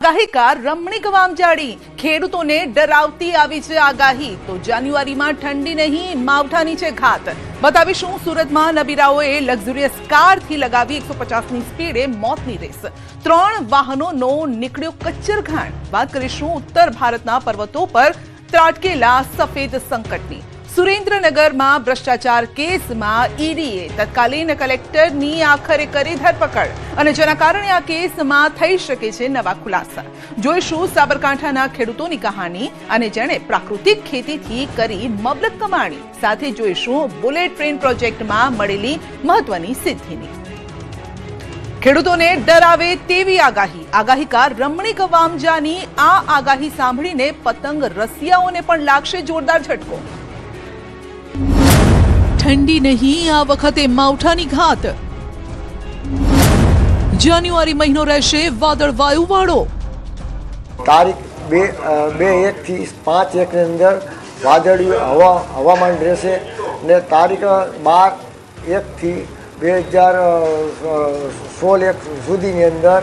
આગાહીકાર રમણીક વામજાડી ખેડૂતોને ડરાવતી આવી છે આગાહી તો જાન્યુઆરીમાં ઠંડી નહીં માવઠાની છે ઘાત બતાવીશું સુરતમાં નબીરાઓએ લક્ઝુરિયસ કારથી લગાવી 150ની સ્પીડે મોતની રેસ 3 વાહનોનો નીકળ્યો કચ્ચરઘાણ વાત કરીશું ઉત્તર ભારતના પર્વતો પર ત્રાટકેલા સફેદ સંકટની સુરેન્દ્રનગરમાં ભ્રષ્ટાચાર કેસમાં ઈડીએ તત્કાલીન કલેક્ટરની આખરે કરી ધરપકડ અને જેના કારણે આ કેસમાં થઈ શકે છે નવા ખુલાસા જોઈશું સાબરકાંઠાના ખેડૂતોની કહાની અને જેણે પ્રાકૃતિક ખેતીથી કરી મબલક કમાણી સાથે જોઈશું બુલેટ ટ્રેન પ્રોજેક્ટમાં મળેલી મહત્વની સિદ્ધિની ખેડૂતોને ડરાવે તેવી આગાહીકાર રમણીક વામજાની આ આગાહી સાંભળીને પતંગ રસિયાઓને પણ લાગશે જોરદાર ઝટકો ઠંડી નહીં આ વખતે માવઠાની ઘાત જાન્યુઆરી મહિનો રહેશે વાદળ વાયુ વાળો તારીખ 2-1 થી 5-1 ની અંદર વાદળિયું હવામાન રહેશે ને તારીખ 12-1 થી 2016-1 સુધીની અંદર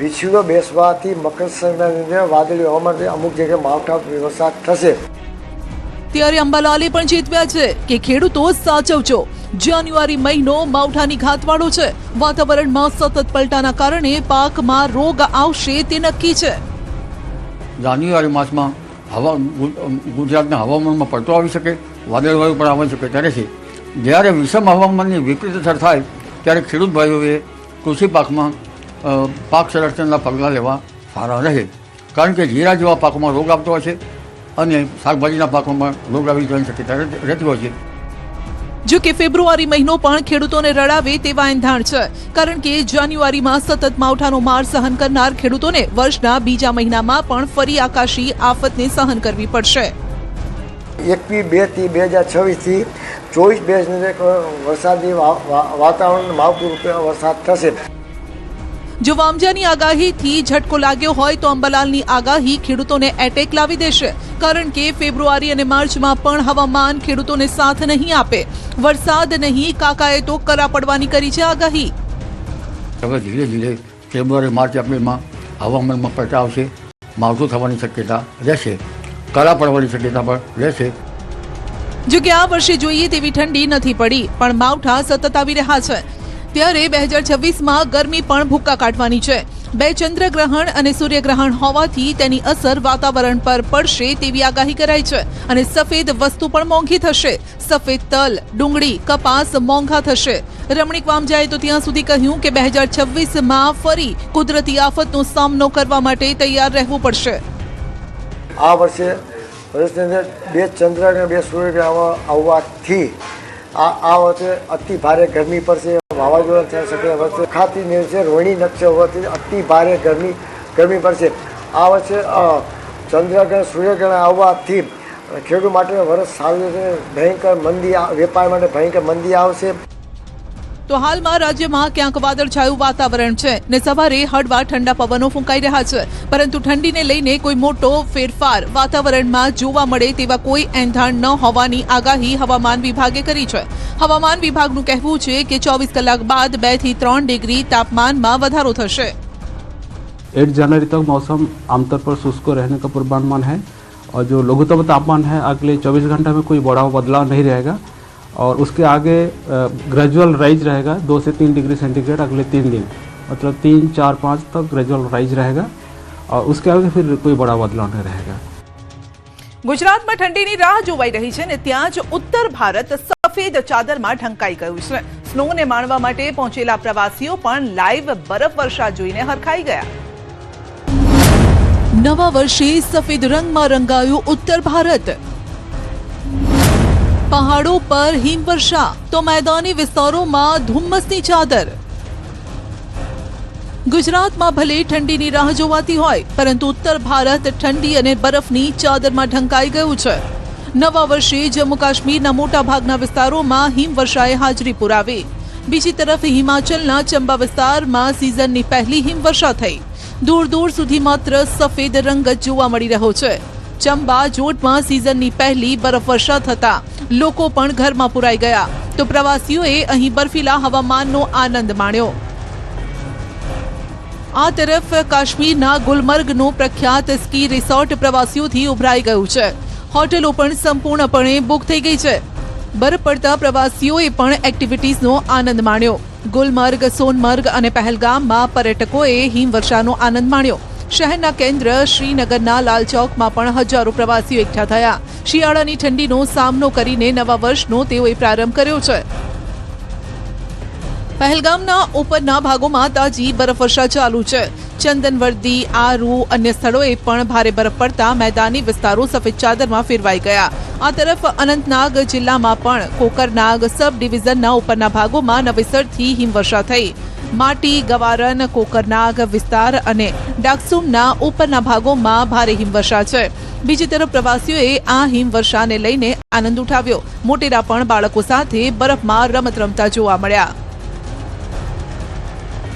વિછુડો બેસવાથી મકર સંક્રાંતિની અંદર વાદળિયું હવામાન અમુક જગ્યાએ માવઠા વરસાદ થશે ત્યારે અંબાલાલે પણ ચેતવ્યા છે કે ખેડૂતો સાચવજો જાન્યુઆરી મહિનો માવઠાની ઘાતવાળો છે વાતાવરણમાં સતત પલટાના કારણે પાકમાં રોગ આવશે તે નક્કી છે જાન્યુઆરી માસમાં ગુજરાતના હવામાનમાં પલટો આવી શકે વાદળવાયુ પણ આવી શકે ત્યારે છે જ્યારે વિષમ હવામાનની વિપરીત અસર થાય ત્યારે ખેડૂત ભાઈઓએ કૃષિ પાકમાં પાક સંરક્ષણના પગલાં લેવા સારા રહે કારણ કે જીરા જેવા પાકોમાં રોગ આવતો હોય છે અને શાકભાજીના પાકોમાં રોગ આવી જવાની શક્યતા રહેતી હોય છે જો કે ફેબ્રુઆરી મહિનો પણ ખેડૂતોને રડાવે તેવા એંધાણ છે કારણ કે જાન્યુઆરીમાં સતત માવઠાનો માર સહન કરનાર ખેડૂતોને વર્ષના બીજા મહિનામાં પણ ફરી આકાશી આફતને સહન કરવી પડશે 21-2 થી 2026 થી 24-2 વરસાદી વાતાવરણ માવઠું રૂપે વરસાદ થશે જો વામજાની આગાહીથી ઝટકો લાગ્યો હોય તો અંબાલાલની આગાહી ખેડૂતોને એટેક લાવી દેશે કારણ કે ફેબ્રુઆરી અને માર્ચમાં પણ હવામાન ખેડૂતોને સાથ નહીં આપે વરસાદ નહીં કાકાએ તો કરા પડવાની કરી છે આગાહી હવે ધીરે ધીરે ફેબ્રુઆરી માર્ચ એપ્રિલમાં હવામાનમાં પલટા આવશે માવઠું થવાની શક્યતા રહેશે કરા પડવાની શક્યતા પણ રહેશે જો કે આ વર્ષે જોઈએ તેવી ઠંડી નથી પડી પણ માવઠા સતત આવી રહ્યા છે ત્યારે 2026માં ગરમી પણ ભૂક્કા કાઢવાની છે 2 ચંદ્રગ્રહણ અને સૂર્યગ્રહણ હોવાથી તેની અસર વાતાવરણ પર પડશે તેવી આગાહી કરાઈ છે અને સફેદ વસ્તુ પણ મોંઘી થશે સફેદ તલ ડુંગળી કપાસ મોંઘા થશે રમણીક વામજાએ તો ત્યાં સુધી કહ્યું કે 2026માં ફરી કુદરતી આફતનો સામનો કરવા માટે તૈયાર રહેવું પડશે આ વર્ષે વર્ષની અંદર 2 ચંદ્ર અને 2 સૂર્યગ્રહણ આવવાથી આ વર્ષે અતિ ભારે ગરમી પડશે વાવાઝોડા થઈ શકે વર્ષે ખાતી છે રોહિણી નક્ષત્ર હોવાથી અતિ ભારે ગરમી પડશે આ વર્ષે ચંદ્રગ્રહણ સૂર્યગ્રહણ આવવાથી ખેડૂત માટે વર્ષ સારું ભયંકર મંદી વેપાર માટે ભયંકર મંદી આવશે તો હાલમાં રાજ્યમાં ક્યાંક વાદળછાયું વાતાવરણ છે ને સવારે હળવા ઠંડા પવનો ફૂંકાઈ રહ્યા છે પરંતુ ઠંડીને લઈને કોઈ મોટો ફેરફાર વાતાવરણમાં જોવા મળે તેવા કોઈ એંધાણ ન હોવાની આગાહી હવામાન વિભાગે કરી છે હવામાન વિભાગનું કહેવું છે કે 24 કલાક બાદ 2 થી 3 ડિગ્રી તાપમાનમાં વધારો થશે 8 जनवरी तक मौसम आमतौर पर शुष्क रहने का पूर्वानुमान है और जो लघुत्तम तापमान है अगले 24 घंटे में कोई बड़ा बदलाव नहीं रहेगा और उसके आगे ग्रेजुअल राइज रहेगा 2 से 3 डिग्री सेंटीग्रेड अगले 3 दिन मतलब 3, 4, 5 तक ग्रेजुअल राइज रहेगा और उसके आगे फिर कोई बड़ा बदलाव नहीं रहेगा ગુજરાતમાં ઠંડીની રાહ જોવાઈ રહી છે ને ત્યાં જ ઉત્તર ભારત સફેદ ચાદરમાં ઢંકાઈ ગયું છે સ્નોને માણવા માટે પહોંચેલા પ્રવાસીઓ પણ લાઈવ બરફ વર્ષા જોઈને હરખાઈ ગયા નવા વર્ષે સફેદ રંગમાં રંગાયું ઉત્તર ભારત પહાડો પર હિમવર્ષા તો મેદાની વિસ્તારોમાં ધુમ્મસની ચાદર ગુજરાતમાં ભલે ઠંડીની રાહ જોવાતી હોય પરંતુ ઉત્તર ભારત ઠંડી અને બરફની ચાદરમાં ઢંકાઈ ગયું છે નવા વર્ષે જમ્મુ કાશ્મીરના મોટા ભાગના વિસ્તારોમાં હિમવર્ષાએ હાજરી પુરાવી બીજી તરફ હિમાચલના ચંબા વિસ્તારમાં સિઝનની પહેલી હિમવર્ષા થઈ દૂર દૂર સુધી માત્ર સફેદ રંગ જ જોવા મળી રહ્યો છે ચંબા જોટમાં સિઝનની પહેલી બરફવર્ષા થતા લોકો પણ ઘરમાં પુરાઈ ગયા તો પ્રવાસીઓએ અહીં બર્ફીલા હવામાનનો આનંદ માણ્યો આ તરફ કાશ્મીરના ગુલમર્ગનું પ્રખ્યાત સ્કી રિસોર્ટ પ્રવાસીઓથી ઉભરાઈ ગયું છે. હોટેલો પણ સંપૂર્ણપણે બુક થઈ ગઈ છે. બરફ પડતા પ્રવાસીઓએ પણ એક્ટિવિટીઝનો આનંદ માણ્યો. ગુલમર્ગ, સોનમર્ગ અને પહેલગામમાં પર્યટકોએ હિમવર્ષાનો આનંદ માણ્યો. શહેરના કેન્દ્ર શ્રીનગરના લાલ ચોકમાં પણ હજારો પ્રવાસીઓ એકઠા થયા. શિયાળાની ઠંડીનો સામનો કરીને નવા વર્ષનો તેઓએ પ્રારંભ કર્યો છે. પહેલગામના ઉપરના ભાગોમાં તાજી બરફવર્ષા ચાલુ છે. ચંદનવર્દી, આરુ, અન્ય સ્થળોએ પણ ભારે બરફ પડતા મેદાની વિસ્તારો સફેદ ચાદરમાં ફેરવાઈ ગયા. આ તરફ અનંતનાગ જિલ્લામાં પણ કોકરનાગ સબ ડિવિઝનના ઉપરના ભાગોમાં નવેસરથી હિમવર્ષા થઈ. માટી, ગવારન, કોકરનાગ વિસ્તાર અને ડાકસુમના ઉપરના ભાગોમાં ભારે હિમવર્ષા છે. બીજી તરફ પ્રવાસીઓએ આ હિમવર્ષાને લઈને આનંદ ઉઠાવ્યો. મોટેરા પણ બાળકો સાથે બરફમાં રમત રમતા જોવા મળ્યા.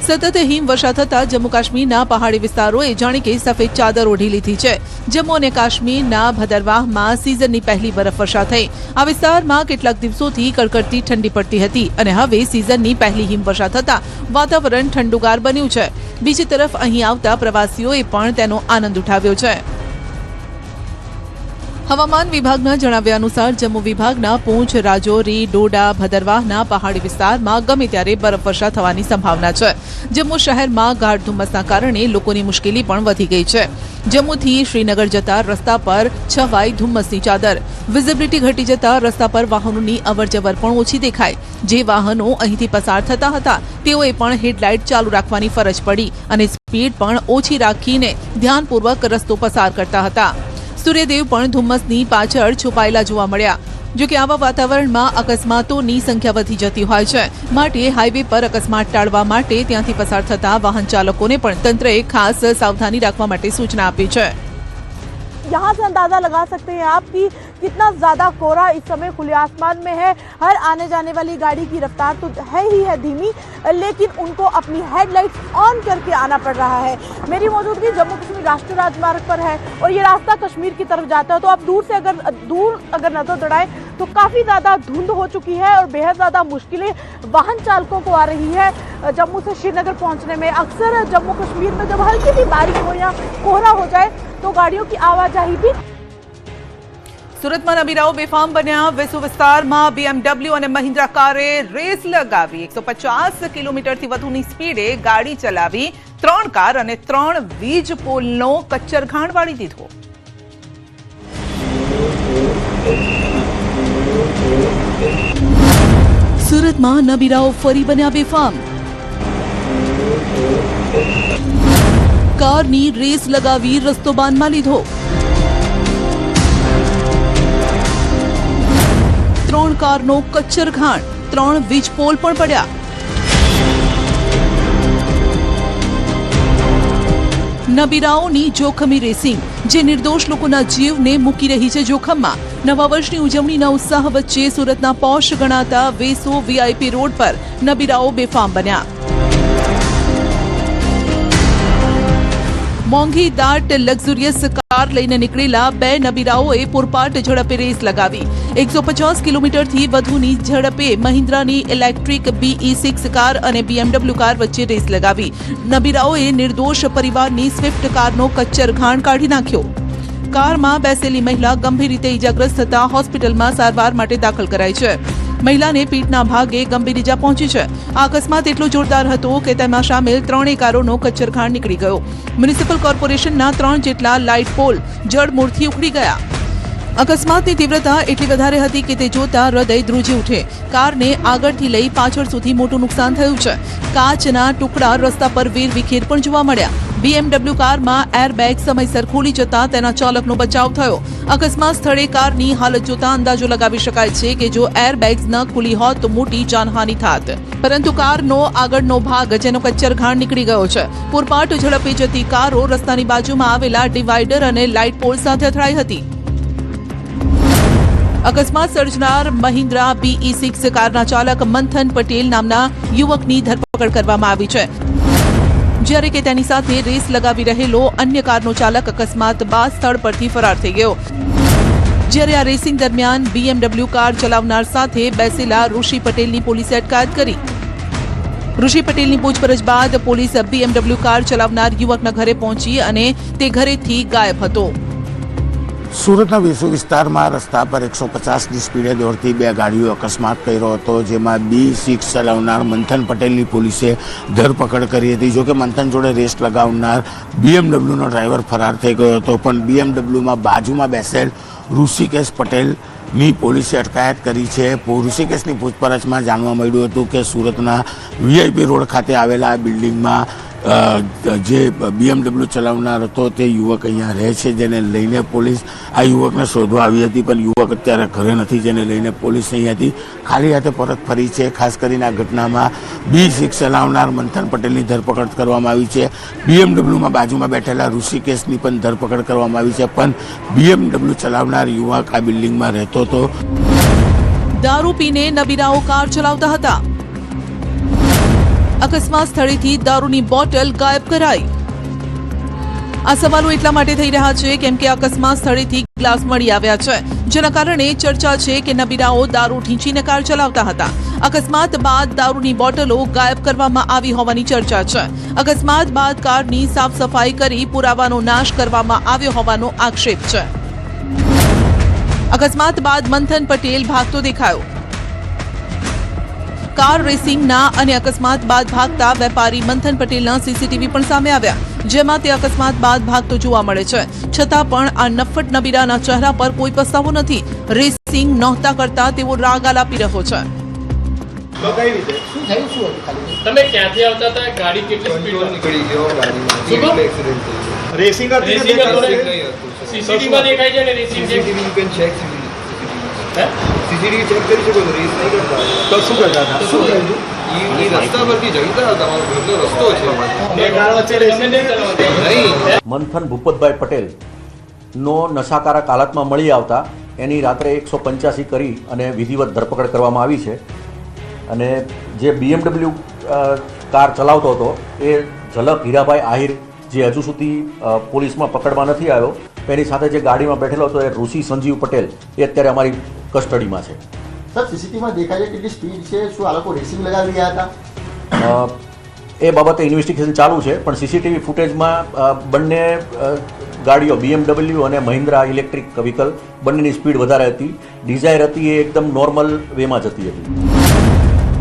સતત હિમવર્ષા થતા જમ્મુ કાશ્મીરના પહાડી વિસ્તારોએ જાણે કે સફેદ ચાદર ઓઢી લીધી છે. જમ્મુ અને કાશ્મીરના ભદરવાહમાં સિઝનની પહેલી બરફવર્ષા થઈ. આ વિસ્તારમાં કેટલાક દિવસોથી કડકડતી ઠંડી પડતી હતી અને હવે સિઝનની પહેલી હિમવર્ષા થતા વાતાવરણ ઠંડુગાર બન્યું છે. બીજી તરફ અહીં આવતા પ્રવાસીઓએ પણ તેનો આનંદ ઉઠાવ્યો છે. હવામાન વિભાગના જણાવ્યા અનુસાર જમ્મુ વિભાગના પૂંછ, રાજૌરી, ડોડા, ભદરવાહના પહાડી વિસ્તારમાં ગમે ત્યારે બરફવર્ષા થવાની સંભાવના છે. જમ્મુ શહેરમાં ગાઢ ધુમ્મસના કારણે લોકોની મુશ્કેલી પણ વધી ગઈ છે. જમ્મુથી શ્રીનગર જતા રસ્તા પર છવાઈ ધુમ્મસની ચાદર. વિઝિબિલિટી ઘટી જતા રસ્તા પર વાહનોની અવરજવર પણ ઓછી દેખાય. જે વાહનો અહીંથી પસાર થતા હતા તેઓએ પણ હેડલાઇટ ચાલુ રાખવાની ફરજ પડી અને સ્પીડ પણ ઓછી રાખીને ધ્યાનપૂર્વક રસ્તો પસાર કરતા હતા. સૂર્યદેવ પણ ધુમ્મસની પાછળ છુપાયેલા જોવા મળ્યા. જોકે આવા વાતાવરણમાં અકસ્માતોની સંખ્યા વધી જતી હોય છે. માટે હાઈવે પર અકસ્માત ટાળવા માટે ત્યાંથી પસાર થતા વાહન ચાલકોને પણ તંત્રએ ખાસ સાવધાની રાખવા માટે સૂચના આપી છે. यहाँ से अंदाजा लगा सकते हैं आप कि कितना ज़्यादा कोहरा इस समय खुले आसमान में है. हर आने जाने वाली गाड़ी की रफ्तार तो है ही है धीमी, लेकिन उनको अपनी हेडलाइट्स ऑन करके आना पड़ रहा है. मेरी मौजूदगी जम्मू कश्मीर राष्ट्रीय राजमार्ग पर है और ये रास्ता कश्मीर की तरफ जाता है. तो आप दूर अगर नजर दौड़ाएं तो काफ़ी ज़्यादा धुंध हो चुकी है और बेहद ज़्यादा मुश्किलें वाहन चालकों को आ रही है जम्मू से श्रीनगर पहुँचने में. अक्सर जम्मू कश्मीर में जब हल्की सी बारिश हो या कोहरा हो जाए तो गाड़ियों की आवाजाही भी. સુરતમાં નબીરાઓ બેફામ બન્યા. વેસુ વિસ્તારમાં BMW અને મહિન્દ્રા કારે રેસ લગાવી. 150 કિલોમીટરથી વધુની સ્પીડે ગાડી ચલાવી 3 કાર અને 3 વીજ પોલનો કચ્ચરઘાણ વાળી દીધો. સુરતમાં નબીરાઓ ફરી બન્યા બેફામ. કારની રેસ લગાવી રસ્તો બાંધમાં લીધો. 3 કારનો કચ્ચરઘાણ, 3 વીજ પોલ પણ પડ્યા. નબીરાઓની જોખમી રેસિંગ જે નિર્દોષ લોકોના જીવને મૂકી રહી છે જોખમમાં. નવા વર્ષની ઉજવણીના ઉત્સાહ વચ્ચે સુરતના પોશ ગણાતા વેસો VIP રોડ પર નબીરાઓ બેફામ બન્યા. મોંઘી દાટ લક્ઝુરિયસ કાર લઈને નીકળેલા 2 નબીરાઓએ પૂરપાટ ઝડપે રેસ લગાવી. 150 કિલોમીટરથી વધુની ઝડપે મહિન્દ્રાની ઇલેક્ટ્રિક BE6 કાર અને BMW કાર વચ્ચે રેસ લગાવી. નબીરાઓએ નિર્દોષ પરિવારની સ્વિફ્ટ કારનો કચ્ચરઘાણ કાઢી નાખ્યો. કારમાં બેસેલી મહિલા ગંભીર રીતે ઇજાગ્રસ્ત થતા હોસ્પિટલમાં સારવાર માટે દાખલ કરાઈ છે. મહિલાને પીઠના ભાગે ગંભીર ઇજા પહોંચી છે. આ અકસ્માત એટલો જોરદાર હતો કે તેમાં સામેલ 3 કારોનો કચ્ચરઘાણ નીકળી ગયો. મ્યુનિસિપલ કોર્પોરેશનના 3 જેટલા લાઇટ પોલ જડમૂળથી ઉખડી ગયા. અકસ્માતની તીવ્રતા એટલી વધારે હતી કે તે જોતા હૃદય ધ્રુજી ઉઠે. કારને આગળથી લઈ પાછળ સુધી મોટું નુકસાન થયું છે. કાચના ટુકડા રસ્તા પર વેરવિખેર પણ જોવા મળ્યા. BMW કારમાં એરબેગ સમયસર ખુલી જતા તેના ચાલકનો બચાવ થયો. અકસ્માત સ્થળે કારની હાલત જોતા અંદાજો લગાવી શકાય છે કે જો એરબેગ્સ ન ખુલી હોત તો મોટી જાનહાનિ થાત. પરંતુ કારનો આગળનો ભાગ જેનો કચ્ચરઘાણ નીકળી ગયો છે. પૂરપાટ ઝડપે જતી કારો રસ્તાની બાજુમાં આવેલા ડિવાઈડર અને લાઇટ પોલ સાથે અથડાઈ હતી. અકસ્માત સર્જનાર મહિન્દ્રા BE6 કારના ચાલક મંથન પટેલ નામના યુવકની ધરપકડ કરવામાં આવી છે. જ્યારે કે તેની સાથે રેસ લગાવી રહેલો અન્ય કારનો ચાલક અકસ્માત બાદ સ્થળ પરથી ફરાર થઈ ગયો. જ્યારે આ રેસિંગ દરમિયાન BMW કાર ચલાવનાર સાથે બેસેલા ઋષિ પટેલની પોલીસે અટકાયત કરી. ઋષિ પટેલની પૂછપરછ બાદ પોલીસ BMW કાર ચલાવનાર યુવકના ઘરે પહોંચી અને તે ઘરેથી ગાયબ હતો. સુરતના વેસુ વિસ્તારમાં રસ્તા પર 150ની સ્પીડે દોડતી બે ગાડીઓ અકસ્માત કર્યો હતો, જેમાં B6 ચલાવનાર મંથન પટેલની પોલીસે ધરપકડ કરી હતી. જોકે મંથન જોડે રેસ લગાવનાર BMWનો ડ્રાઈવર ફરાર થઈ ગયો હતો, પણ BMWમાં બાજુમાં બેસેલ ઋષિકેશ પટેલની પોલીસે અટકાયત કરી છે. ઋષિકેશની પૂછપરછમાં જાણવા મળ્યું હતું કે સુરતના VIP રોડ ખાતે આવેલા આ બિલ્ડિંગમાં જે BMW ચલાવનાર હતો તે યુવક અહીંયા રહે છે, જેને લઈને પોલીસ આ યુવકને શોધવા આવી હતી, પણ યુવક અત્યારે ઘરે નથી, જેને લઈને પોલીસ અહીંયાથી ખાલી હાથે પરત ફરી છે. ખાસ કરીને આ ઘટનામાં B6 ચલાવનાર મંથન પટેલની ધરપકડ કરવામાં આવી છે. BMWમાં બાજુમાં બેઠેલા ઋષિકેશની પણ ધરપકડ કરવામાં આવી છે, પણ BMW ચલાવનાર યુવક આ બિલ્ડિંગમાં રહેતો હતો. દારૂ પીને નબીરાઓ કાર ચલાવતા હતા. અકસ્માત સ્થળેથી દારૂની બોટલ ગાયબ કરાઈ. આ સવાલો એટલા માટે થઈ રહ્યા છે કેમ કે અકસ્માત સ્થળેથી ગ્લાસ મળી આવ્યા છે, જેના કારણે ચર્ચા છે કે નબીરાઓ દારૂ ઠીંચીને કાર ચલાવતા હતા. અકસ્માત બાદ દારૂની બોટલો ગાયબ કરવામાં આવી હોવાની ચર્ચા છે. અકસ્માત બાદ કારની સાફ સફાઈ કરી પુરાવાનો નાશ કરવામાં આવ્યો હોવાનો આક્ષેપ છે. અકસ્માત બાદ મંથન પટેલ ભાગતો દેખાયો. કાર રેસિંગના અને અકસ્માત બાદ ભાગતા વેપારી મંથન પટેલના CCTV પણ સામે આવ્યા, જેમાં તે અકસ્માત બાદ ભાગતો જોવા મળે છે. છતાં પણ આ નફ્ફટ નબીરાના ચહેરા પર કોઈ પસ્તાવો નથી. રેસિંગ નહોતા કરતા તેવો રાગ આલાપી રહ્યો છે. તમે ક્યાંથી આવતા હતા? ગાડી કેટલી સ્પીડમાં નીકળી ગયો? ગાડીમાં એક્સિડન્ટ થયો. રેસિંગ હતી CCTV માં દેખાય છે ને રેસિંગ છે. CCTV you can check. CCTV check કરી શકો તો રેસ નહીં કરતા. તો શું કરતા હતા? શું કર્યું? એ રસ્તા પરથી જતા હતા. તમારો ઘરનો રસ્તો છે. એ કાર વચ્ચે રેસિંગ નહીં. મંથન ભૂપતભાઈ પટેલ નો નશાકારક હાલતમાં મળી આવતા એની રાત્રે 185 કરી અને વિધિવત ધરપકડ કરવામાં આવી છે. અને જે BMW કાર ચલાવતો હતો એ ઝલક હીરાભાઈ આહિર, જે હજુ સુધી પોલીસમાં પકડમાં નથી આવ્યો, એની સાથે જે ગાડીમાં બેઠેલો હતો એ ઋષિ સંજીવ પટેલ, એ અત્યારે અમારી કસ્ટડીમાં છે. સર, CCTVમાં દેખાય છે કેટલી સ્પીડ છે? શું આ લોકો રેસિંગ લગાવી રહ્યા હતા? એ બાબતે ઇન્વેસ્ટિગેશન ચાલુ છે, પણ CCTV ફૂટેજમાં બંને ગાડીઓ BMW અને મહિન્દ્રા ઇલેક્ટ્રિક વ્હીકલ બંનેની સ્પીડ વધારે હતી. ડિઝાયર હતી એ એકદમ નોર્મલ વેમાં જતી હતી.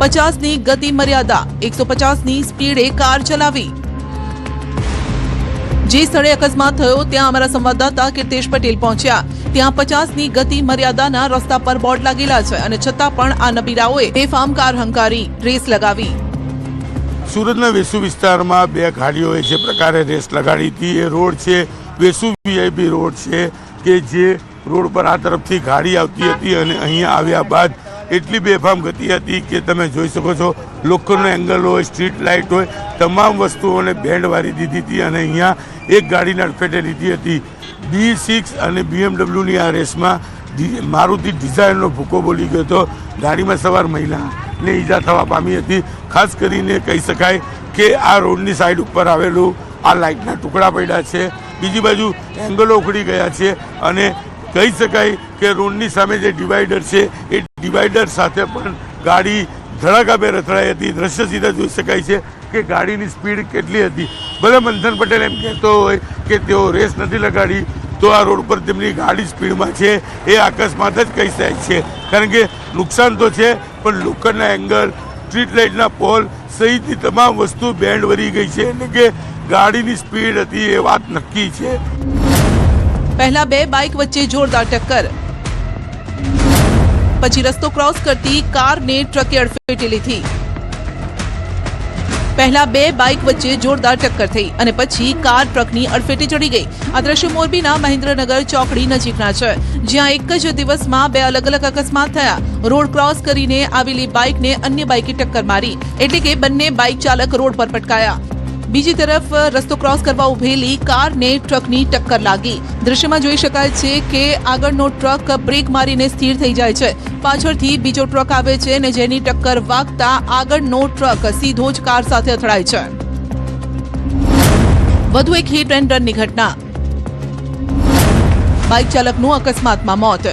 50ની ગતિ મર્યાદા, 150ની સ્પીડે કાર ચલાવી. જે સ્થળે અકસ્માત થયો ત્યાં અમારા સંવાદદાતા કીર્તેશ પટેલ પહોંચ્યા. ત્યાં 50ની ગતિ મર્યાદાના રસ્તા પર બોર્ડ લાગેલા છે અને છતાં પણ આ નબીરાઓએ બેફામ કાર હંકારી રેસ લગાવી. સુરતના વેસુ વિસ્તારમાં બે ગાડીઓએ જે પ્રકારે રેસ લગાડી હતી, એ રોડ છે વેસુ VIP રોડ છે, કે જે રોડ પર આ તરફથી ગાડી આવતી હતી અને અહીંયા આવ્યા બાદ એટલી બેફામ ગતિ હતી કે તમે જોઈ શકો છો, લોખંડનો એંગલ હોય, સ્ટ્રીટ લાઇટ હોય, તમામ વસ્તુઓને બેન્ડ વારી દીધી હતી અને અહીંયા એક ગાડીને અડફેટે લીધી હતી. B6 અને BMWની આ રેસમાં મારુતિ ડિઝાયરનો ભૂકો બોલી ગયો હતો. ગાડીમાં સવાર મહિલાને ઈજા થવા પામી હતી. ખાસ કરીને કહી શકાય કે આ રોડની સાઈડ ઉપર આવેલું આ લાઇટના ટુકડા પડ્યા છે, બીજી બાજુ એંગલો ઉખડી ગયા છે અને કહી શકાય કે રોડની સામે જે ડિવાઈડર છે એ ડિવાઈડર સાથે પણ ગાડી ધડાકાભેર અથડાઈ હતી. દ્રશ્ય સીધા જોઈ શકાય છે કે ગાડીની સ્પીડ કેટલી હતી. ભલે મંથન પટેલ એમ કહેતો હોય કે તેઓ રેસ નથી લગાડી, તો આ રોડ પર તેમની ગાડી સ્પીડમાં છે એ અકસ્માત જ કહી શકાય છે. કારણ કે નુકસાન તો છે, પણ લોખંડના એંગલ, સ્ટ્રીટ લાઇટના પોલ સહિતની તમામ વસ્તુ બેન્ડ વળી ગઈ છે, એટલે કે ગાડીની સ્પીડ હતી એ વાત નક્કી છે. પહેલા બે બાઇક વચ્ચે જોરદાર ટક્કર, પછી રસ્તો ક્રોસ કરતી કારને ટ્રકે અડફેટે લીધી. પહેલા બે બાઇક વચ્ચે જોરદાર ટક્કર થઈ અને પછી કાર ટ્રકની અડફેટે ચડી ગઈ. આ દ્રશ્ય મોરબીના મહેન્દ્રનગર ચોકડી નજીકના છે, જ્યાં એક જ દિવસમાં બે અલગ અલગ અકસ્માત થયા. રોડ ક્રોસ કરીને આવેલી બાઇકને અન્ય બાઇકે ટક્કર મારી, એટલે કે બંને બાઇક ચાલક રોડ પર પટકાયા. બીજી તરફ રસ્તો ક્રોસ કરવા ઉભેલી કારને ટ્રકની ટક્કર લાગી. દ્રશ્યમાં જોઈ શકાય છે કે આગળનો ટ્રક બ્રેક મારીને સ્થિર થઈ જાય છે. પાછળથી બીજો ટ્રક આવે છે અને જેની ટક્કર વાગતા આગળનો ટ્રક સીધો જ કાર સાથે અથડાય છે. વધુ એક હિટ એન્ડ રનની ઘટના, બાઇક ચાલકનું અકસ્માતમાં મોત.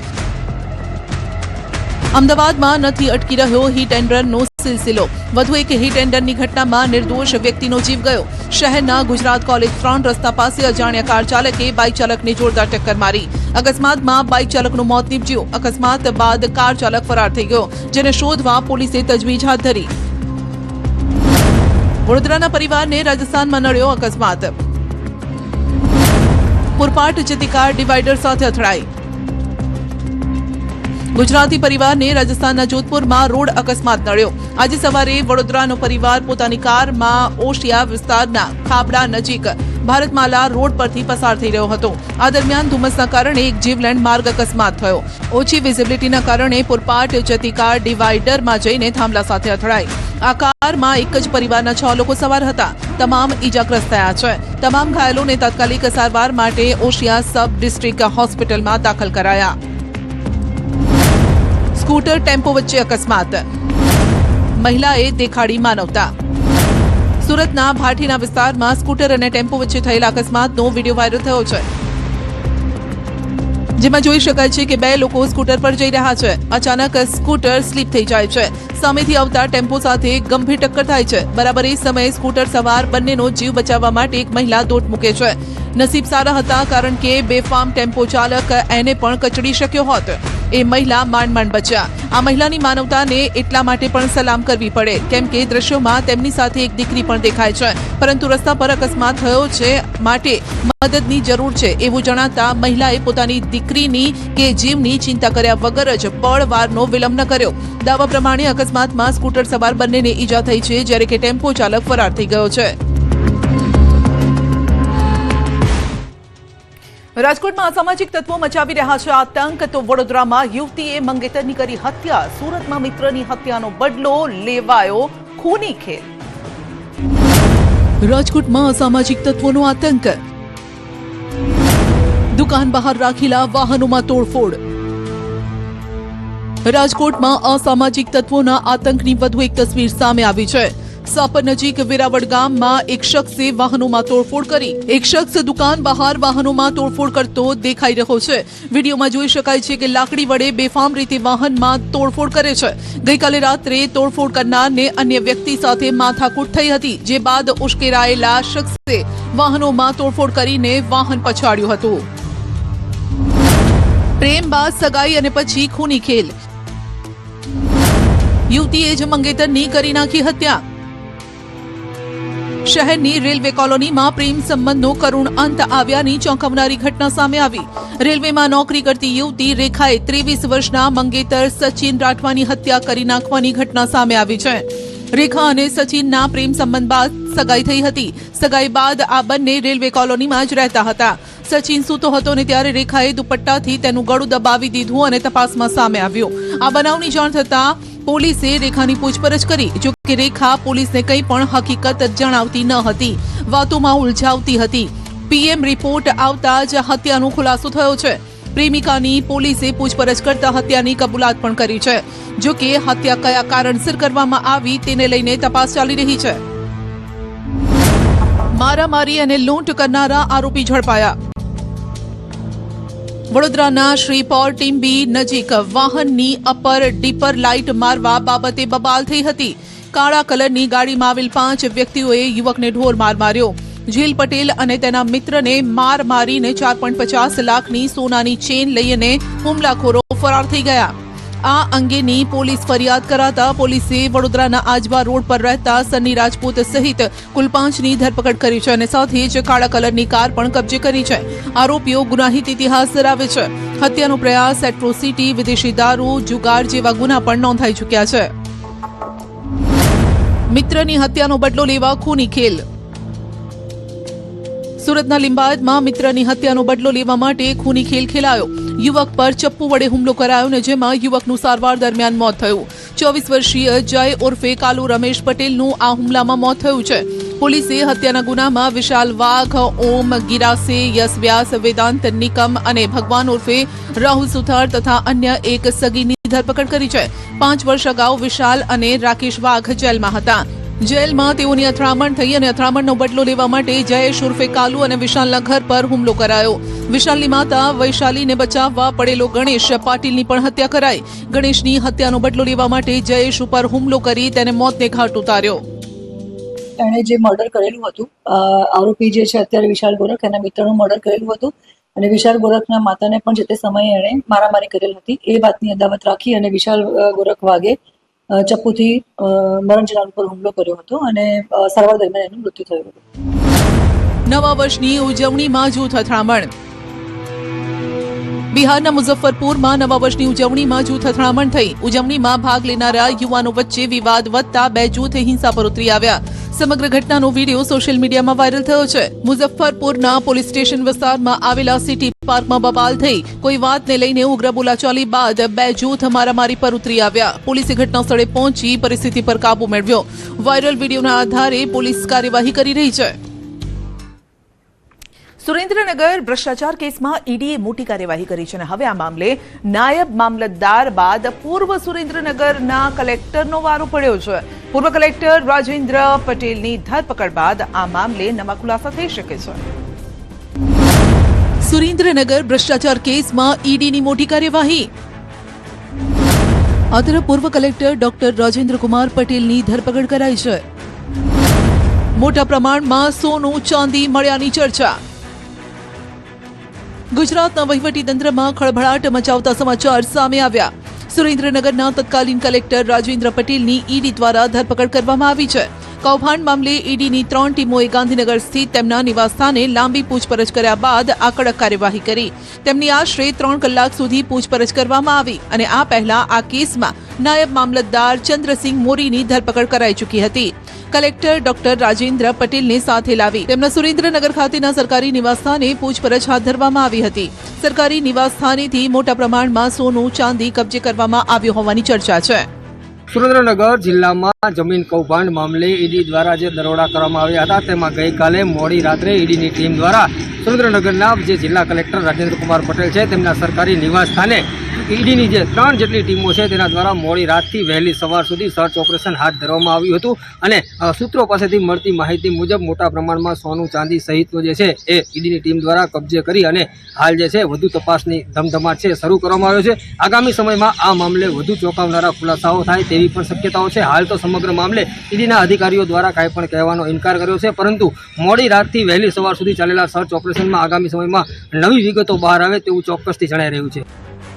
અમદાવાદમાં નથી અટકી રહ્યો હિટ એન્ડ રનનો સિલસિલો વધુ એક હિટ એન્ડ રનની ઘટનામાં નિર્દોષ વ્યક્તિનો જીવ ગયો। શહેરના ગુજરાત કોલેજ 3 રસ્તા પાસે અજાણ્યા કાર ચાલકે બાઇક ચાલકને જોરદાર ટક્કર મારી। અકસ્માતમાં બાઇક ચાલકનું મોત નીપજ્યું। અકસ્માત બાદ કાર ચાલક ફરાર થઈ ગયો, જેને શોધવા પોલીસે તજવીજ હાથ ધરી। વડોદરાના પરિવારને રાજસ્થાનમાં નડ્યો અકસ્માત। પુરપાટ જતી કાર ડિવાઈડર સાથે અથડાઈ। ગુજરાતી પરિવારને રાજસ્થાનના જોધપુરમાં રોડ અકસ્માત નડ્યો। આજે સવારે વડોદરાનો પરિવાર પોતાની કારમાં ઓશિયા વિસ્તારના ખાબડા નજીક ભારતમાલા રોડ પરથી પસાર થઈ રહ્યો હતો। આ દરમિયાન ધુમ્મસના કારણે એક જીવલેણ માર્ગ અકસ્માત થયો। ઓછી વિઝિબિલિટીના કારણે પુરપાટ જતી કાર ડિવાઈડરમાં જઈને થાંભલા સાથે અથડાઈ। આ કારમાં એક જ પરિવારના 6 લોકો સવાર હતા। તમામ ઈજાગ્રસ્ત થયા છે। તમામ ઘાયલોને તાત્કાલિક સારવાર માટે ઓશિયા સબ ડિસ્ટ્રિક્ટ હોસ્પિટલમાં દાખલ કરાયા। સ્કૂટર ટેમ્પો વચ્ચે અકસ્માત, મહિલાએ દેખાડી માનવતા। સુરતના ભાટીના વિસ્તારમાં સ્કૂટર અને ટેમ્પો વચ્ચે થયેલા અકસ્માતનો વિડીયો વાયરલ થયો છે, જેમાં જોઈ શકાય છે કે 2 લોકો સ્કૂટર પર જઈ રહ્યા છે। અચાનક સ્કૂટર સ્લીપ થઈ જાય છે। સામેથી આવતા ટેમ્પો સાથે ગંભીર ટક્કર થાય છે। બરાબર એ સમયે સ્કૂટર સવાર બંનેનો જીવ બચાવવા માટે એક મહિલા દોટ મૂકે છે। નસીબ સારા હતા, કારણ કે બેફામ ટેમ્પો ચાલક એને પણ કચડી શક્યો હોત। એ મહિલા માંડ બચ્યા। આ મહિલાની માનવતાને એટલા માટે પણ સલામ કરવી પડે, કેમ કે દ્રશ્યોમાં તેમની સાથે એક દીકરી પણ દેખાય છે, પરંતુ રસ્તા પર અકસ્માત થયો છે, માટે મદદની જરૂર છે એવું જણાતા મહિલાએ પોતાની દીકરીની કે જીવની ચિંતા કર્યા વગર જ પળવારનો વિલંબ ન કર્યો। દાવા પ્રમાણે અકસ્માતમાં સ્કૂટર સવાર બંનેને ઈજા થઈ છે, જ્યારે કે ટેમ્પો ચાલક ફરાર થઈ ગયો છે। રાજકોટમાં અસામાજિક તત્વો મચાવી રહ્યા છે આતંક, તો વડોદરામાં યુવતીએ મંગેતરની કરી હત્યા। સુરતમાં મિત્રની હત્યાનો બદલો લેવાયો ખૂની ખેલ। રાજકોટમાં અસામાજિક તત્વોનો આતંક, દુકાન બહાર રાખેલા વાહનોમાં તોડફોડ। રાજકોટમાં અસામાજિક તત્વોના આતંકની વધુ એક તસવીર સામે આવી છે। સાપર નજીક વેરાવળ ગામમાં એક શખ્સે વાહનોમાં તોડફોડ કરી। એક શખ્સ દુકાન બહાર વાહનોમાં તોડફોડ કરતો દેખાઈ રહ્યો છે। વિડીયોમાં જોઈ શકાય છે કે લાકડી વડે બેફામ રીતે વાહનમાં તોડફોડ કરે છે। ગઈકાલે રાત્રે તોડફોડ કરનારને અન્ય વ્યક્તિ સાથે માથાકૂટ થઈ હતી, જે બાદ ઉશ્કેરાયેલા શખ્સે વાહનોમાં તોડફોડ કરીને વાહન પછાડ્યું હતું। પ્રેમ બાદ સગાઈ અને પછી ખૂની ખેલ, યુવતીએ જ મંગેતરની કરી નાખી હત્યા। શહેરની રેલવે કોલોનીમાં પ્રેમ સંબંધનો કરુણ અંત આવ્યાની ચોંકાવનારી ઘટના સામે આવી। રેલવેમાં નોકરી કરતી યુવતી રેખાએ 23 વર્ષના મંગેતર સચિન રાઠવાની હત્યા કરી નાખવાની ઘટના સામે આવી છે। રેખા અને સચિનના પ્રેમ સંબંધ બાદ સગાઈ થઈ હતી। સગાઈ બાદ આ બંને રેલવે કોલોનીમાં જ રહેતા હતા। સચિન સૂતો હતો ને ત્યારે રેખાએ દુપટ્ટાથી તેનું ગળું દબાવી દીધું અને તપાસમાં સામે આવ્યો। આ બનાવની જાણ થતાં પોલીસે રેખાની પૂછપરછ કરી, જો કે રેખા પોલીસને કંઈ પણ હકીકત જણાવતી ન હતી, વાતોમાં ઉલઝાવતી હતી। પીએમ રિપોર્ટ આવતા જ હત્યાનો ખુલાસો થયો છે। પ્રેમિકાની પોલીસે પૂછપરછ કરતા હત્યાની કબૂલાત પણ કરી છે। જો કે હત્યા કયા કારણસર કરવામાં આવી તેને લઈને તપાસ ચાલી રહી છે। મારામારી અને લૂંટ કરનારા આરોપી ઝડપાયા। વડોદરાના શ્રીપોર ટીમ્બી નજીક વાહનની અપર ડીપર લાઇટ મારવા બાબતે બબાલ થઈ હતી। કાળા કલરની ગાડીમાં આવેલ 5 વ્યક્તિઓએ યુવકને ઢોર માર માર્યો। જીલ પટેલ અને તેના મિત્રને માર મારીને 4.50 લાખની સોનાની ચેન લઈને હુમલાખોરો ફરાર થઈ ગયા। આ અંગેની પોલીસ ફરિયાદ કરાતા પોલીસે વડોદરાના આજવા રોડ પર રહેતા સન્ની રાજપૂત સહિત કુલ 5ની ધરપકડ કરી છે અને સાથે જ કાળા કલરની કાર પણ કબજે કરી છે। આરોપીઓ ગુનાહિત ઇતિહાસ ધરાવે છે। હત્યાનો પ્રયાસ, એટ્રોસિટી, વિદેશી દારૂ, જુગાર જેવા ગુના પણ નોંધાઈ ચૂક્યા છે। મિત્રની હત્યાનો બદલો લેવા ખૂની ખેલ, સુરતના લિંબાયતમાં મિત્રની હત્યાનો બદલો લેવા માટે ખૂની ખેલ ખેલાયો। યુવક પર ચપ્પુ વડે હુમલો કરાયો ને જેમાં યુવકનું સારવાર દરમિયાન મોત થયું। 24 વર્ષીય જય ઉર્ફે કાલુ રમેશ પટેલનું આ હુમલામાં મોત થયું છે। પોલીસે હત્યાના ગુનામાં વિશાલ વાઘ, ઓમ ગિરાસે, યશ વ્યાસ, વેદાંત નિકમ અને ભગવાન ઉર્ફે રાહુલ સુથાર તથા અન્ય એક સગીની ધરપકડ કરી છે। 5 વર્ષ અગાઉ વિશાલ અને રાકેશ વાઘ જેલમાં હતા। જેલમાં તેઓની અથડામણ થઈ અને અથડામણનો બદલો લેવા માટે જયેશ ઉર્ફે કાલુ અને વિશાલના ઘર પર હુમલો કરાયો. વિશાલની માતા વૈશાલીને બચાવવા પડેલો ગણેશ પાટીલની પણ હત્યા કરાઈ. ગણેશની હત્યાનો બદલો લેવા માટે જયેશ ઉપર હુમલો કરી તેને મોતને ઘાટ ઉતાર્યો. એણે જે મર્ડર કરેલું હતું, આરોપી જે છે અત્યારે વિશાલ ગોરખ, એના મિત્રનું મર્ડર કરેલું હતું અને વિશાલ ગોરખના માતાને પણ જે તે સમયે એણે મારામારી કરેલ હતી. એ વાતની અદાવત રાખી અને વિશાલ ગોરખ વાગે ચપ્પુથી મરણ જનાર ઉપર હુમલો કર્યો હતો અને સારવાર દરમિયાન એનું મૃત્યુ થયું હતું. નવા વર્ષની ઉજવણીમાં જૂથ અથડામણ. બિહારના મુઝફ્ફરપુરમાં નવા વર્ષની ઉજવણીમાં જૂથ અથડામણ થઈ. ઉજવણીમાં ભાગ લેનારા યુવાનો વચ્ચે વિવાદ વધતા બે જૂથ હિંસા પર ઉતરી આવ્યા. સમગ્ર ઘટનાનો વિડીયો સોશિયલ મીડિયામાં વાયરલ થયો છે. મુઝફ્ફરપુરના પોલીસ સ્ટેશન વિસ્તારમાં આવેલા સિટી પાર્કમાં બબાલ થઈ. કોઈ વાતને લઈને ઉગ્ર બોલાચાલી બાદ બે જૂથ મારામારી પર ઉતરી આવ્યા. પોલીસે ઘટના સ્થળે પહોંચી પરિસ્થિતિ પર કાબુ મેળવ્યો. વાયરલ વિડીયોના આધારે પોલીસ કાર્યવાહી કરી રહી છે. સુરેન્દ્રનગર ભ્રષ્ટાચાર કેસમાં ઈડીએ મોટી કાર્યવાહી કરી છે અને હવે આ મામલે નાયબ મામલતદાર બાદ પૂર્વ સુરેન્દ્રનગરના કલેક્ટરનો વારો પડ્યો છે. પૂર્વ કલેક્ટર રાજેન્દ્ર પટેલની ધરપકડ બાદ આ મામલે નવા ખુલાસા થઈ શકે છે. સુરેન્દ્રનગર ભ્રષ્ટાચાર કેસમાં ઈડીની મોટી કાર્યવાહી. આ તરફ પૂર્વ કલેક્ટર ડોક્ટર રાજેન્દ્ર કુમાર પટેલની ધરપકડ કરાઈ છે. મોટા પ્રમાણમાં સોનું ચાંદી મળ્યાની ચર્ચા. ગુજરાતના વહીવટીતંત્રમાં ખળભળાટ મચાવતા સમાચાર સામે આવ્યા. સુરેન્દ્રનગરના તત્કાલીન કલેક્ટર રાજેન્દ્ર પટેલની ઈડી દ્વારા ધરપકડ કરવામાં આવી છે. કૌભાંડ મામલે ઈડીની 3 ટીમોએ ગાંધીનગર સ્થિત તેમના નિવાસસ્થાને લાંબી પૂછપરછ કર્યા બાદ આ કડક કાર્યવાહી કરી. તેમની આશરે 3 કલાક સુધી પૂછપરછ કરવામાં આવી અને આ પહેલા આ કેસમાં નાયબ મામલતદાર ચંદ્રસિંહ મોરીની ધરપકડ કરાઈ ચૂકી હતી. કલેક્ટર ડોક્ટર રાજેન્દ્ર પટેલને સાથે લાવી તેમના સુરેન્દ્રનગર ખાતેના સરકારી નિવાસસ્થાને પૂછપરછ હાથ ધરવામાં આવી હતી. સરકારી નિવાસસ્થાનેથી મોટા પ્રમાણમાં સોનું ચાંદી કબજે કરવામાં આવ્યો હોવાની ચર્ચા છે. સુરેન્દ્રનગર જિલ્લામાં જમીન કૌભાંડ મામલે ઈડી દ્વારા જે દરોડા કરવામાં આવ્યા હતા તેમાં ગઈકાલે મોડી રાત્રે ઈડીની ટીમ દ્વારા સુરેન્દ્રનગરના જે જિલ્લા કલેક્ટર રાજેન્દ્ર કુમાર પટેલ છે તેમના સરકારી નિવાસ સ્થાને ઈડીની જે 3 જેટલી ટીમો છે તેના દ્વારા મોડી રાતથી વહેલી સવાર સુધી સર્ચ ઓપરેશન હાથ ધરવામાં આવ્યું હતું અને સૂત્રો પાસેથી મળતી માહિતી મુજબ મોટા પ્રમાણમાં સોનું ચાંદી સહિતનો જે છે એ ઈડીની ટીમ દ્વારા કબજે કરી અને હાલ જે છે વધુ તપાસની ધમધમાટ છે શરૂ કરવામાં આવ્યો છે. આગામી સમયમાં આ મામલે વધુ ચોંકાવનારા ખુલાસાઓ થાય તેવી પણ શક્યતાઓ છે. હાલ તો સમગ્ર મામલે ઈડીના અધિકારીઓ દ્વારા કાંઈ પણ કહેવાનો ઇનકાર કર્યો છે, પરંતુ મોડી રાતથી વહેલી સવાર સુધી ચાલેલા સર્ચ ઓપરેશનમાં આગામી સમયમાં નવી વિગતો બહાર આવે તેવું ચોક્કસથી જણાઈ રહ્યું છે.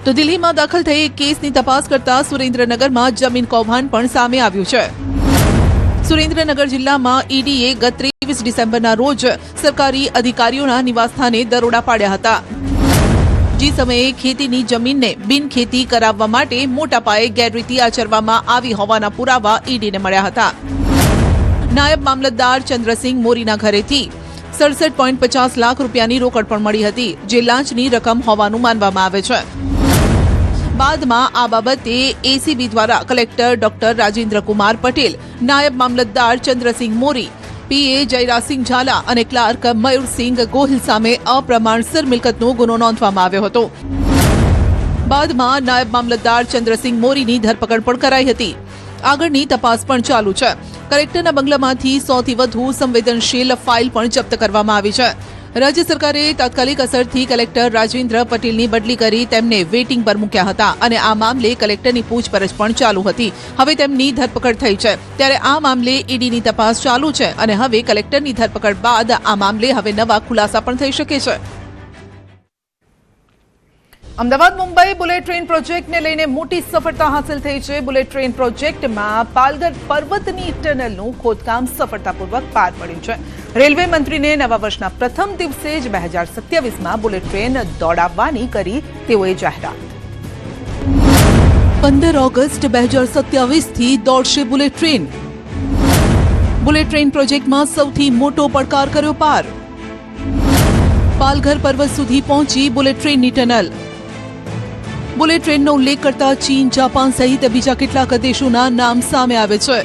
તો દિલ્હીમાં દાખલ થઈ કેસની તપાસ કરતા સુરેન્દ્રનગરમાં જમીન કૌભાંડ પણ સામે આવ્યું છે. સુરેન્દ્રનગર જિલ્લામાં ઈડીએ ગત 23 ડિસેમ્બરના રોજ સરકારી અધિકારીઓના નિવાસસ્થાને દરોડા પાડ્યા હતા. જે સમયે ખેતીની જમીનને બિનખેતી કરાવવા માટે મોટા પાયે ગેરરીતિ આચરવામાં આવી હોવાના પુરાવા ઈડીને મળ્યા હતા. નાયબ મામલતદાર ચંદ્રસિંહ મોરીના ઘરેથી 67.50 લાખ રૂપિયાની રોકડ પણ મળી હતી, જે લાંચની રકમ હોવાનું માનવામાં આવે છે. બાદમાં આ બાબતે એસીબી દ્વારા કલેક્ટર ડોક્ટર રાજેન્દ્ર કુમાર પટેલ, નાયબ મામલતદાર ચંદ્રસિંહ મોરી, પીએ જયરાજસિંહ ઝાલા અને ક્લાર્ક મયુરસિંહ ગોહિલ સામે અપ્રમાણસર મિલકતનો ગુનો નોંધવામાં આવ્યો હતો. બાદમાં નાયબ મામલતદાર ચંદ્રસિંહ મોરીની ધરપકડ પણ કરાઈ હતી. આગળની તપાસ પણ ચાલુ છે. કલેક્ટરના બંગલામાંથી 100 થી વધુ સંવેદનશીલ ફાઇલ પણ જપ્ત કરવામાં આવી છે. રાજ્ય સરકારે તાત્કાલિક અસરથી કલેક્ટર રાજેન્દ્ર પટેલની બદલી કરી તેમને વેટિંગ પર મૂક્યા હતા અને આ મામલે કલેક્ટરની પૂછપરછ પણ ચાલુ હતી. હવે તેમની ધરપકડ થઈ છે, ત્યારે આ મામલે ઈડીની તપાસ ચાલુ છે અને હવે કલેક્ટરની ધરપકડ બાદ આ મામલે હવે નવા ખુલાસા પણ થઈ શકે છે. અમદાવાદ મુંબઈ બુલેટ ટ્રેન પ્રોજેક્ટને લઈને મોટી સફળતા હાંસલ થઈ છે. બુલેટ ટ્રેન પ્રોજેક્ટમાં પાલઘર પર્વતની ટનલનું ખોદકામ સફળતાપૂર્વક પાર પડ્યું છે. રેલવે મંત્રીને નવા વર્ષના પ્રથમ દિવસે જ 2027માં બુલેટ ટ્રેન દોડાવવાની કરી તેઓએ જાહેરાત. 15 ઓગસ્ટ 2027થી દોડશે બુલેટ ટ્રેન. બુલેટ ટ્રેન પ્રોજેક્ટમાં સૌથી મોટો પડકાર કર્યો પાર. પાલઘર પર્વત સુધી પહોંચી બુલેટ ટ્રેનની ટનલ. બુલેટ ટ્રેનનો ઉલ્લેખ કરતા ચીન, જાપાન સહિત બીજા કેટલાક દેશોના નામ સામે આવે છે,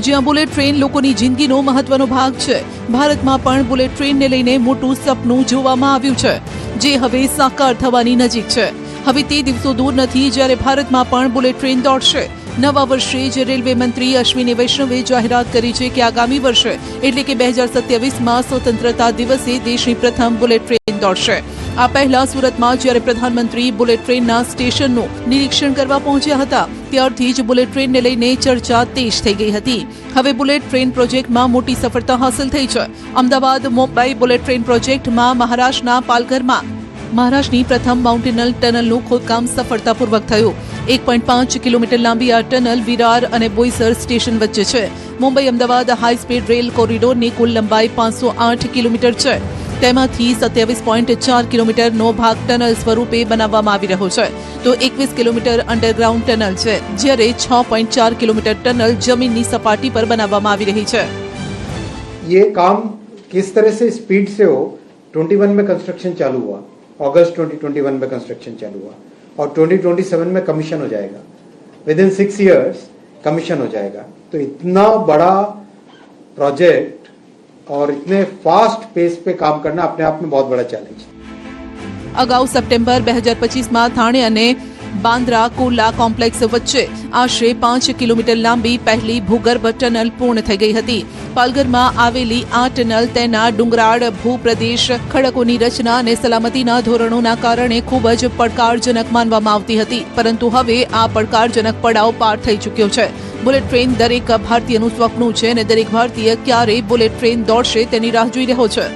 જ્યાં બુલેટ ટ્રેન લોકોની જિંદગીનો મહત્વનો ભાગ છે. ભારતમાં પણ બુલેટ ટ્રેનને લઈને મોટું સપનું જોવામાં આવ્યું છે, જે હવે સાકાર થવાની નજીક છે. હવે તે દિવસો દૂર નથી જ્યારે ભારતમાં પણ બુલેટ ટ્રેન દોડશે. નવા વર્ષે જ રેલવે મંત્રી અશ્વિની વૈષ્ણવે જાહેરાત કરી છે કે આગામી વર્ષે એટલે કે 2027માં સ્વતંત્રતા દિવસે દેશની પ્રથમ બુલેટ ટ્રેન દોડશે। આ પહેલા સુરતમાં જ્યારે પ્રધાનમંત્રી બુલેટ ટ્રેનના સ્ટેશનનું નિરીક્ષણ કરવા પહોંચ્યા હતા ત્યારથી જ બુલેટ ટ્રેનને લઈને ચર્ચા તેજ થઈ ગઈ હતી। હવે બુલેટ ટ્રેન પ્રોજેક્ટમાં મોટી સફળતા હાંસલ થઈ છે। અમદાવાદ મુંબઈ બુલેટ ટ્રેન પ્રોજેક્ટમાં મહારાષ્ટ્રના પાલઘરમાં મહારાષ્ટ્રની પ્રથમ માઉન્ટેનલ ટનલનું ખોદકામ સફળતાપૂર્વક થયું। 1.5 કિલોમીટર લાંબી આ ટનલ વિરાર અને બોઈસર સ્ટેશન વચ્ચે છે। Mumbai Ahmedabad high speed rail કોરિડોરની કુલ લંબાઈ 508 કિલોમીટર છે। તેમાંથી 27.4 કિલોમીટરનો ભાગ ટનલ સ્વરૂપે બનાવવામાં આવી રહ્યો છે તો 21 કિલોમીટર અંડરગ્રાઉન્ડ ટનલ છે, જ્યારે 6.4 કિલોમીટર ટનલ જમીનની સપાટી પર બનાવવામાં આવી રહી છે। ये काम किस तरह से स्पीड से हो, 21 में कंस्ट्रक्शन चालू हुआ, अगस्त 2021 में कंस्ट्रक्शन चालू हुआ और 2027 में कमीशन हो जाएगा। विद इन 6 years कमीशन हो जाएगा। तो इतना बड़ा प्रोजेक्ट और इतने फास्ट पेस पे काम करना अपने आप में बहुत बड़ा चैलेंज है। અગાઉ સપ્ટેમ્બર 2025માં થાણે અને બાંદ્રા કુર્લા કોમ્પ્લેક્સ વચ્ચે આશરે 5 કિલોમીટર લાંબી પહેલી ભૂગર્ભ ટનલ પૂર્ણ થઈ ગઈ હતી। પાલઘરમાં આવેલી આ ટનલ તેના ડુંગરાળ ભૂપ્રદેશ, ખડકોની રચના અને સલામતીના ધોરણોના કારણે ખૂબ જ પડકારજનક માનવામાં આવતી હતી, પરંતુ હવે આ પડકારજનક પડાવ પાર થઈ ચૂક્યો છે। બુલેટ ટ્રેન દરેક ભારતીયનું સ્વપ્ન છે અને દરેક ભારતીય ક્યારે બુલેટ ટ્રેન દોડશે તેની રાહ જોઈ રહ્યો છે।